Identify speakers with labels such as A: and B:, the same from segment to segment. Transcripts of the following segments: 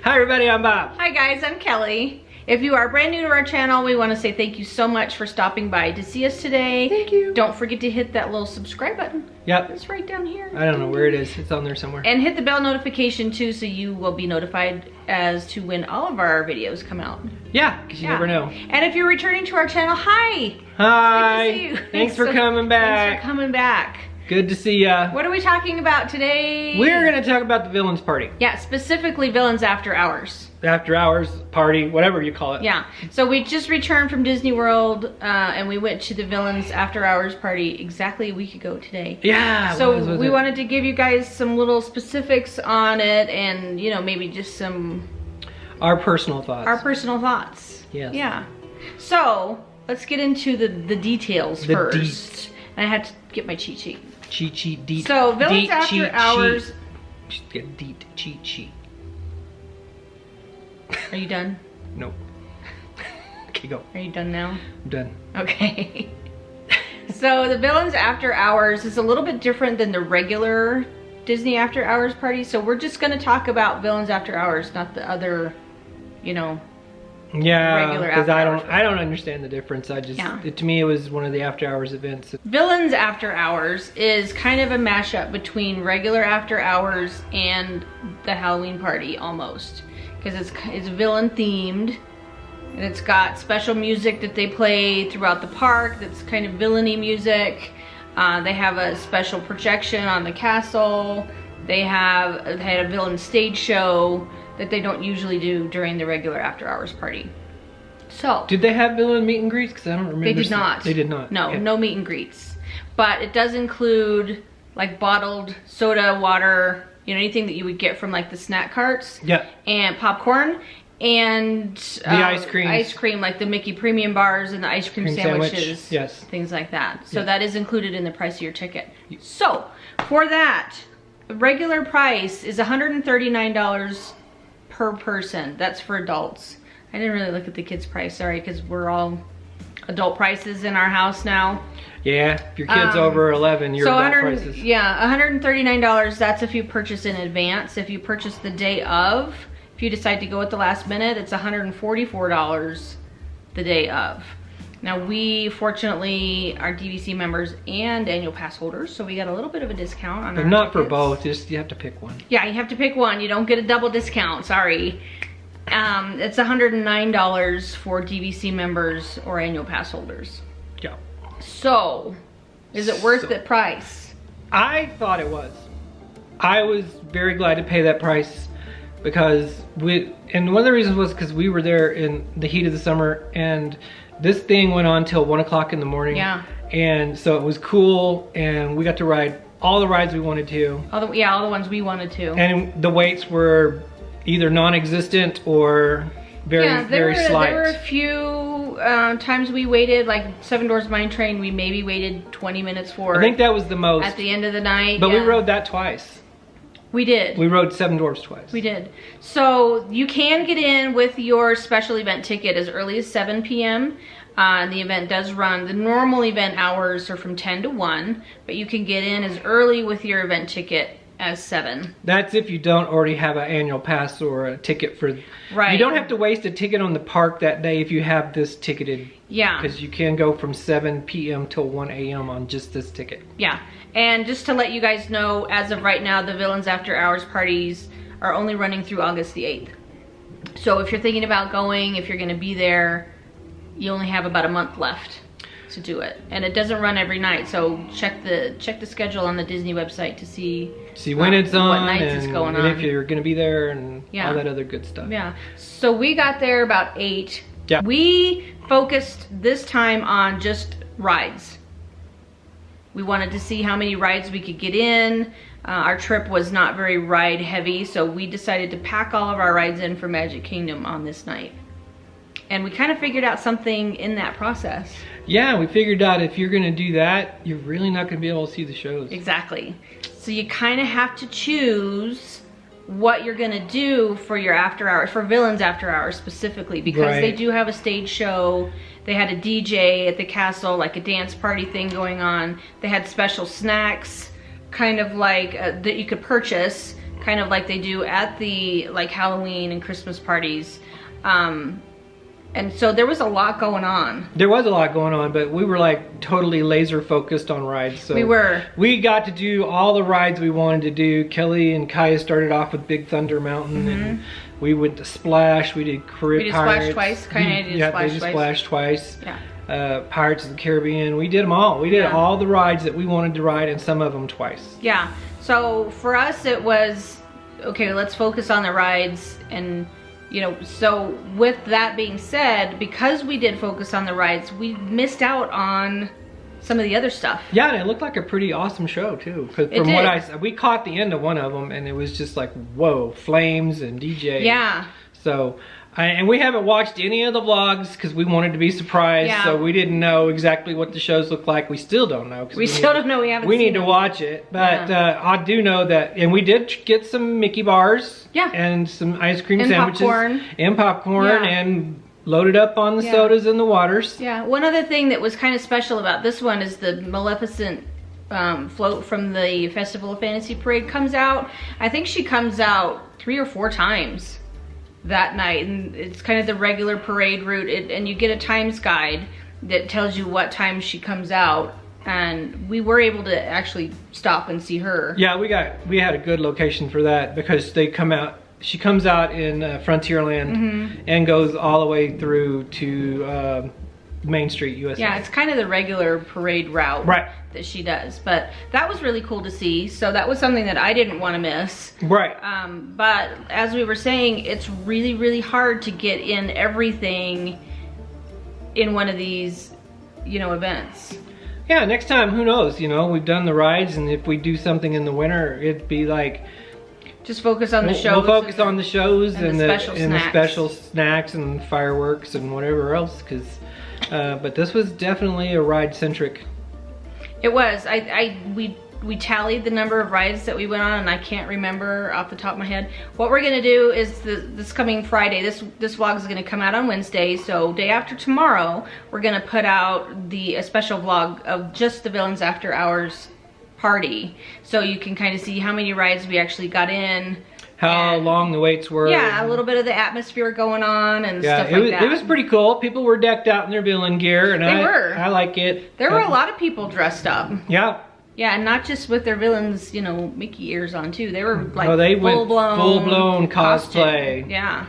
A: Hi everybody, I'm Bob.
B: Hi guys, I'm Kelly. If you are brand new to our channel, we want to say thank you so much for stopping by to see us today.
A: Thank you.
B: Don't forget to hit that little subscribe button.
A: Yep.
B: It's right down here.
A: I don't know where it is. It's on there somewhere.
B: And hit the bell notification too, so you will be notified as to when all of our videos come out.
A: Yeah, because you never know.
B: And if you're returning to our channel, hi.
A: Hi.
B: It's good to see you.
A: Thanks for coming back.
B: Thanks for coming back.
A: Good to see ya.
B: What are we talking about today?
A: We're going to talk about the Villains Party.
B: Yeah, specifically Villains After Hours.
A: After hours, party, whatever you call it.
B: Yeah, so we just returned from Disney World and we went to the Villains After Hours party exactly a week ago today.
A: Yeah.
B: So we wanted to give you guys some little specifics on it and, you know, maybe just some...
A: Our personal thoughts.
B: Our personal thoughts.
A: Yes.
B: Yeah. So, let's get into the details first.
A: Deets.
B: And I had to get my cheat sheet.
A: Cheat sheet, deet.
B: So, Villains
A: deet,
B: After
A: cheat
B: Hours...
A: Sheet. Get deet, cheat sheet.
B: Are you done?
A: Nope. Okay, go.
B: Are you done now?
A: I'm done.
B: Okay. So the Villains After Hours is a little bit different than the regular Disney After Hours party. So we're just going to talk about Villains After Hours, not the other, you know,
A: yeah,
B: regular
A: because
B: After Hours
A: I don't understand the difference. I just, to me, it was one of the After Hours events.
B: Villains After Hours is kind of a mashup between regular After Hours and the Halloween party almost. Because it's villain themed, and it's got special music that they play throughout the park that's kind of villainy music. They have a special projection on the castle. They had a villain stage show that they don't usually do during the regular After Hours party. So
A: did they have villain meet and greets? Because I don't remember.
B: They did not.
A: They did not.
B: No,
A: okay.
B: No meet and greets. But it does include like bottled soda, water, you know, anything that you would get from like the snack carts.
A: Yeah.
B: And popcorn and
A: the ice cream.
B: Ice cream, like the Mickey premium bars and the ice cream sandwiches.
A: Sandwich. Yes.
B: Things like that. So
A: yeah.
B: that is included in the price of your ticket. So for that, the regular price is $139 per person. That's for adults. I didn't really look at the kids' price, sorry, because we're all adult prices in our house now.
A: Yeah, if your kid's over 11, your adult prices.
B: Yeah, $139, that's if you purchase in advance. If you purchase the day of, if you decide to go at the last minute, it's $144 the day of. Now we, fortunately, are DVC members and annual pass holders, so we got a little bit of a discount on our
A: But not
B: tickets.
A: for both, just you have to pick one.
B: Yeah, you have to pick one. You don't get a double discount, sorry. It's $109 for DVC members or annual pass holders.
A: Yeah.
B: So, is it worth the price?
A: I thought it was. I was very glad to pay that price because and one of the reasons was because we were there in the heat of the summer and this thing went on till 1 o'clock in the morning.
B: Yeah.
A: And so it was cool and we got to ride all the rides we wanted to.
B: All the ones we wanted to.
A: And the waits were either non-existent or very slight.
B: There were a few times we waited, like Seven Doors Mine Train, we maybe waited 20 minutes for.
A: I think that was the most.
B: At the end of the night.
A: But we rode that twice.
B: We did.
A: We rode Seven Dwarfs twice.
B: We did. So you can get in with your special event ticket as early as 7 p.m. The event does run, the normal event hours are from 10 to 1, but you can get in as early with your event ticket as 7.
A: That's if you don't already have an annual pass or a ticket for...
B: Right.
A: You don't have to waste a ticket on the park that day if you have this ticketed.
B: Yeah.
A: Because you can go from 7 p.m. till 1 a.m. on just this ticket.
B: Yeah. And just to let you guys know, as of right now, the Villains After Hours parties are only running through August the 8th. So if you're thinking about going, if you're going to be there, you only have about a month left to do it. And it doesn't run every night, so check the schedule on the Disney website to see
A: when it's on,
B: what nights it's going on,
A: if you're going to be there, and all that other good stuff.
B: Yeah. So we got there about 8.
A: Yeah.
B: We focused this time on just rides. We wanted to see how many rides we could get in. Our trip was not very ride heavy, so we decided to pack all of our rides in for Magic Kingdom on this night. And we kind of figured out something in that process.
A: Yeah, we figured out if you're gonna do that, you're really not gonna be able to see the shows.
B: Exactly. So you kind of have to choose what you're gonna do for your after hours, for Villains After Hours specifically, because they do have a stage show. They had a DJ at the castle, like a dance party thing going on. They had special snacks, kind of like that you could purchase, kind of like they do at the like Halloween and Christmas parties. And so there was a lot going on.
A: There was a lot going on, but we were like totally laser focused on rides. So
B: we were.
A: We got to do all the rides we wanted to do. Kelly and Kaya started off with Big Thunder Mountain, and we went to Splash. We did Caribbean Pirates.
B: Splash twice. Kaya did
A: Splash twice.
B: Yeah.
A: Pirates of the Caribbean. We did them all. We did all the rides that we wanted to ride, and some of them twice.
B: Yeah. So for us, it was okay. Let's focus on the rides. And you know, so with that being said, because we did focus on the rides, we missed out on some of the other stuff.
A: Yeah, and it looked like a pretty awesome show too. Because from what we caught the end of one of them, and it was just like, whoa, flames and DJ.
B: Yeah.
A: So, and we haven't watched any of the vlogs because we wanted to be surprised.
B: Yeah.
A: So we didn't know exactly what the shows look like. We still don't know.
B: We still don't know.
A: We need to watch it. But I do know that, and we did get some Mickey bars.
B: Yeah.
A: And some ice cream
B: and
A: sandwiches.
B: Popcorn.
A: And popcorn. And loaded up on the sodas and the waters.
B: Yeah. One other thing that was kind of special about this one is the Maleficent float from the Festival of Fantasy Parade comes out. I think she comes out 3 or 4 times that night, and it's kind of the regular parade route, and you get a times guide that tells you what time she comes out, and we were able to actually stop and see her. Yeah,
A: we had a good location for that because they come out. She comes out in Frontierland and goes all the way through to Main Street, USA.
B: Yeah, it's kind of the regular parade route that she does, but that was really cool to see. So that was something that I didn't want to miss.
A: Right.
B: But as we were saying, it's really, really hard to get in everything in one of these, you know, events.
A: Yeah, next time, who knows? You know, we've done the rides, and if we do something in the winter, it'd be like,
B: just focus on the shows.
A: We'll focus on the shows and the
B: special
A: snacks and fireworks and whatever else. Because, but this was definitely a ride centric.
B: It was. We tallied the number of rides that we went on, and I can't remember off the top of my head. What we're gonna do is this coming Friday. This vlog is gonna come out on Wednesday. So day after tomorrow, we're gonna put out a special vlog of just the Villains After Hours party, so you can kind of see how many rides we actually got in,
A: how long the waits were.
B: Yeah, a little bit of the atmosphere going on and stuff like that.
A: It was pretty cool. People were decked out in their villain gear, and I like it.
B: There were a lot of people dressed up.
A: Yeah.
B: Yeah, and not just with their villains, you know, Mickey ears on too. They were like
A: full blown cosplay.
B: Costume. Yeah.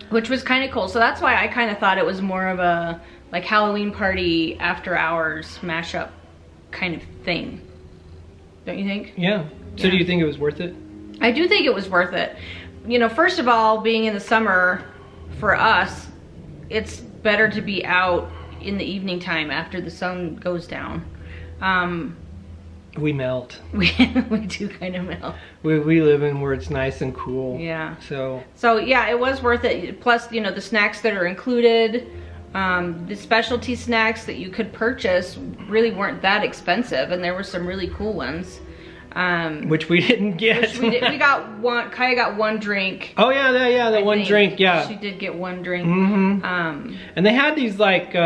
B: Which was kind of cool. So that's why I kind of thought it was more of a like Halloween party after hours mashup kind of thing. Don't you think?
A: Yeah. So do you think it was worth it?
B: I do think it was worth it. You know, first of all, being in the summer, for us, it's better to be out in the evening time after the sun goes down.
A: We melt.
B: We do kind of melt.
A: We live in where it's nice and cool.
B: Yeah.
A: So
B: yeah, it was worth it. Plus, you know, the snacks that are included, the specialty snacks that you could purchase really weren't that expensive, and there were some really cool ones.
A: Which we didn't get.
B: We got one. Kaya got one drink.
A: Oh yeah, the one drink. Yeah,
B: she did get one drink.
A: And they had these like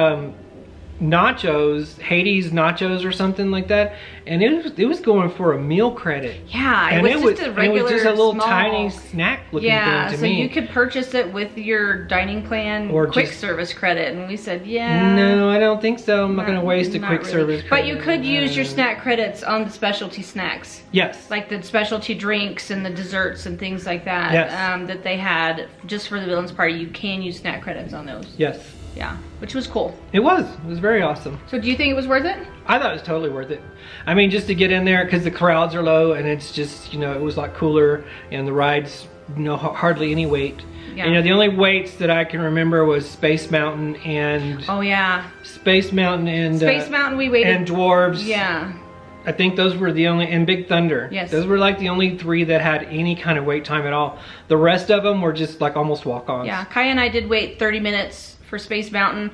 A: nachos, Hades nachos or something like that, and it was going for a meal credit.
B: Yeah,
A: and
B: it was just a regular,
A: it was just a little
B: small,
A: tiny snack looking thing to me.
B: Yeah, so you could purchase it with your dining plan or quick service credit, and we said, yeah.
A: No, I don't think so. I'm not going to waste a quick service credit.
B: But you could use your snack credits on the specialty snacks.
A: Yes.
B: Like the specialty drinks and the desserts and things like that.
A: Yes.
B: That they had just for the Villains Party. You can use snack credits on those.
A: Yes.
B: Yeah, which was cool.
A: It was very awesome.
B: So do you think it was worth it?
A: I thought it was totally worth it. I mean, just to get in there because the crowds are low and it's just, you know, it was a lot cooler and the rides, you know, hardly any wait. Yeah. You know, the only waits that I can remember was Space Mountain and...
B: Oh, yeah.
A: Space Mountain and...
B: Space Mountain we waited...
A: And Dwarves.
B: Yeah.
A: I think those were the only... And Big Thunder.
B: Yes.
A: Those were like the only 3 that had any kind of wait time at all. The rest of them were just like almost walk-ons.
B: Yeah, Kaya and I did wait 30 minutes for Space Mountain.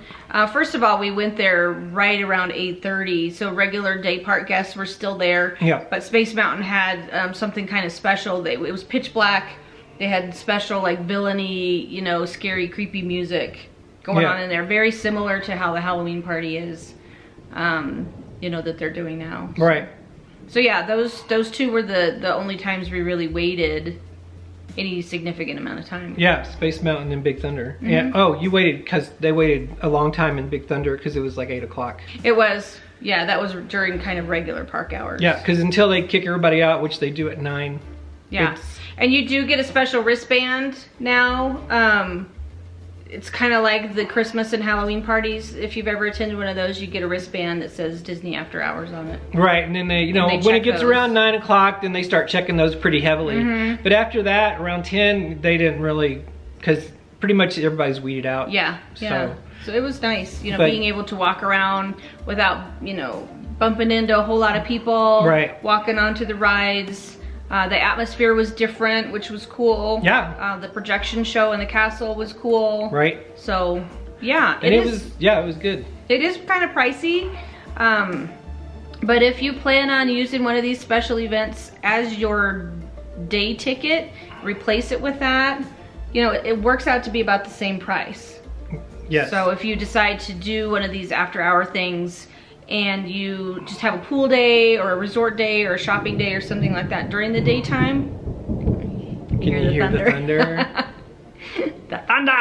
B: First of all, we went there right around 8:30, so regular day part guests were still there.
A: Yeah.
B: But Space Mountain had something kind of special. It was pitch black. They had special like villainy, you know, scary, creepy music going on in there. Very similar to how the Halloween party is, you know, that they're doing now.
A: So. Right.
B: So yeah, those two were the only times we really waited any significant amount of time.
A: Yeah, Space Mountain and Big Thunder. Yeah. Oh, you waited because they waited a long time in Big Thunder because it was like 8 o'clock.
B: It was. Yeah, that was during kind of regular park hours.
A: Yeah, because until they kick everybody out, which they do at 9.
B: Yeah, and you do get a special wristband now. It's kind of like the Christmas and Halloween parties. If you've ever attended one of those, you get a wristband that says Disney After Hours on it.
A: Right, and then they, you know, when it gets around 9 o'clock, then they start checking those pretty heavily. But after that, around 10, they didn't really, because pretty much everybody's weeded out.
B: Yeah, yeah. So it was nice, you know, being able to walk around without, you know, bumping into a whole lot of people.
A: Right.
B: Walking onto the rides. The atmosphere was different, which was cool.
A: Yeah.
B: The projection show in the castle was cool.
A: Right.
B: So, yeah.
A: And it was good.
B: It is kind of pricey. But if you plan on using one of these special events as your day ticket, replace it with that, you know, it works out to be about the same price.
A: Yes.
B: So if you decide to do one of these after-hour things and you just have a pool day or a resort day or a shopping day or something like that during the daytime,
A: can you hear the thunder?
B: The thunder!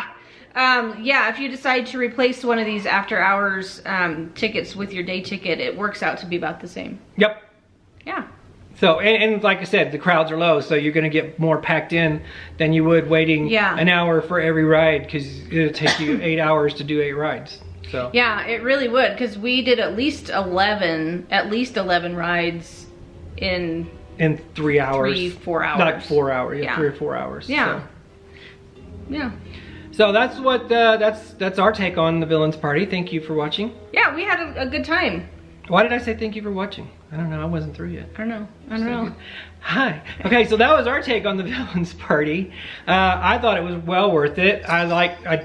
B: Yeah, if you decide to replace one of these after-hours tickets with your day ticket, it works out to be about the same.
A: Yep.
B: Yeah.
A: So, and like I said, the crowds are low, so you're going to get more packed in than you would waiting an hour for every ride, because it'll take you 8 hours to do 8 rides. So
B: yeah, it really would, because we did at least 11 rides in
A: 3 hours.
B: 3-4 hours.
A: Not 4 hours, yeah, 3 or 4 hours.
B: Yeah.
A: So.
B: Yeah.
A: So that's what that's our take on the Villains Party. Thank you for watching.
B: Yeah, we had a good time.
A: Why did I say thank you for watching? I don't know. I wasn't through yet.
B: I don't know.
A: Hi. Okay, so that was our take on the Villains Party. I thought it was well worth it.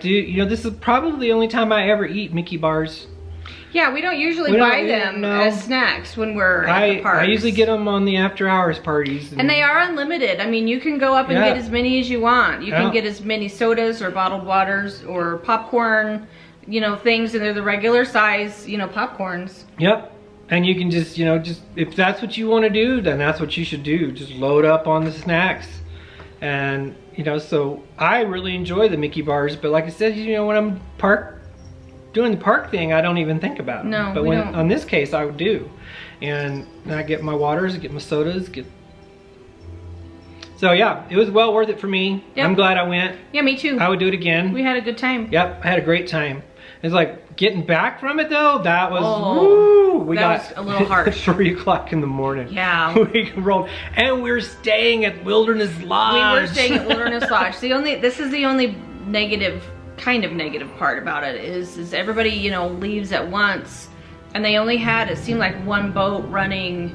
A: You know, this is probably the only time I ever eat Mickey bars.
B: Yeah, we don't usually buy them as snacks when we're at the parks.
A: I usually get them on the after hours parties.
B: And they are unlimited. I mean, you can go up and get as many as you want. You can get as many sodas or bottled waters or popcorn, you know, things, and they're the regular size, you know, popcorns.
A: Yep. And you can just, you know, if that's what you want to do, then that's what you should do. Just load up on the snacks. And, you know, so I really enjoy the Mickey bars. But like I said, you know, when I'm doing the park thing, I don't even think about them.
B: No,
A: but on this case, I would do. And I get my waters, I get my sodas, So yeah, it was well worth it for me. Yep. I'm glad I went.
B: Yeah, me too.
A: I would do it again.
B: We had a good time.
A: Yep, I had a great time. It's like getting back from it though, that was, woo!
B: That was a little harsh.
A: 3 o'clock in the morning.
B: Yeah.
A: We rolled, and we're staying at Wilderness Lodge.
B: We were staying at Wilderness Lodge. This is the only kind of negative part about it is everybody, you know, leaves at once, and they only had, it seemed like, one boat running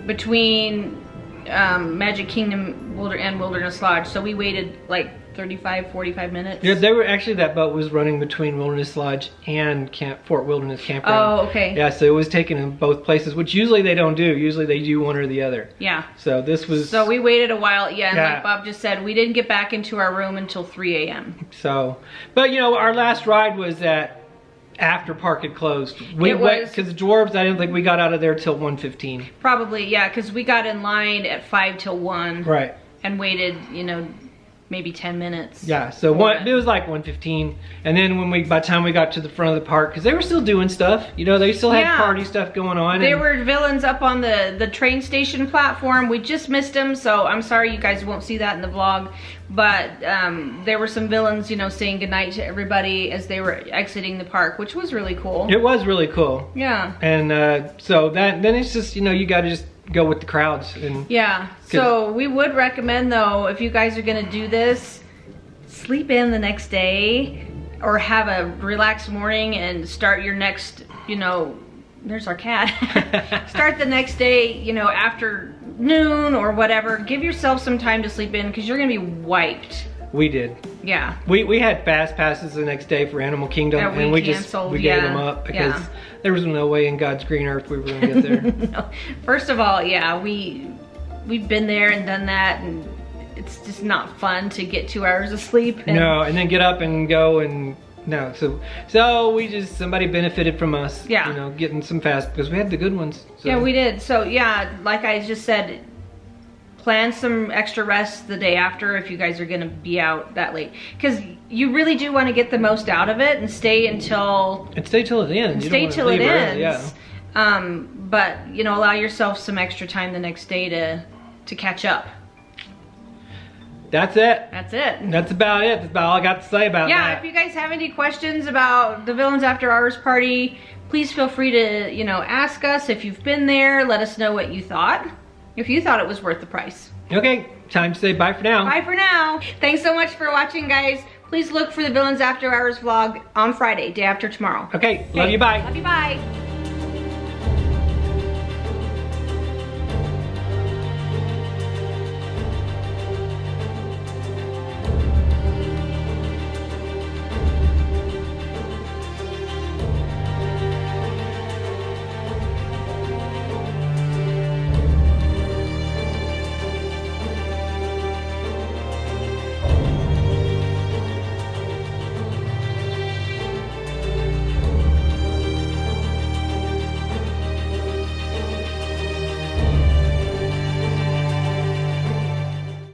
B: between Magic Kingdom and Wilderness Lodge. So we waited like 35-45 minutes.
A: Yeah, that boat was running between Wilderness Lodge and Fort Wilderness Campground.
B: Oh, okay.
A: Yeah, so it was taken in both places, which usually they don't do. Usually they do one or the other.
B: Yeah.
A: So this was...
B: So we waited a while, and like Bob just said, we didn't get back into our room until 3 a.m.
A: So, but you know, our last ride was after park had closed. Because the Dwarves, I didn't think we got out of there till 1:15.
B: Probably, yeah, because we got in line at 5 till 1.
A: Right.
B: And waited, you know, maybe 10 minutes.
A: Yeah, so it was like 1:15, and then by the time we got to the front of the park, because they were still doing stuff, you know, they still had party stuff going on.
B: There were villains up on the train station platform. We just missed them, so I'm sorry you guys won't see that in the vlog, but there were some villains, you know, saying goodnight to everybody as they were exiting the park, which was really cool.
A: It was really cool.
B: Yeah.
A: And so then it's just, you know, you got to just go with the crowds. And
B: yeah, so we would recommend though, if you guys are gonna do this, sleep in the next day or have a relaxed morning and start your next, you know, there's our cat. Start the next day, you know, after noon or whatever. Give yourself some time to sleep in because you're gonna be wiped.
A: We did.
B: Yeah.
A: We had fast passes the next day for Animal Kingdom, and we gave them up because there was no way in God's green earth we were going to get there.
B: No. First of all, yeah, we've been there and done that, and it's just not fun to get 2 hours of sleep.
A: No, and then get up and go and No, so we just, somebody benefited from us,
B: Yeah.
A: you know, getting some fast, because we had the good ones. So.
B: Yeah, we did. So yeah, like I just said, plan some extra rest the day after if you guys are gonna be out that late. Because you really do want to get the most out of it and stay until...
A: And stay till it ends.
B: Stay till it ends.
A: Yeah.
B: But, you know, allow yourself some extra time the next day to catch up.
A: That's it.
B: That's it.
A: That's about it. That's about all I got to say about that.
B: Yeah, if you guys have any questions about the Villains After Hours party, please feel free to, you know, ask us. If you've been there, let us know what you thought. If you thought it was worth the price.
A: Okay, time to say bye for now.
B: Bye for now. Thanks so much for watching, guys. Please look for the Villains After Hours vlog on Friday, day after tomorrow.
A: Okay, love you, bye.
B: Love you, bye.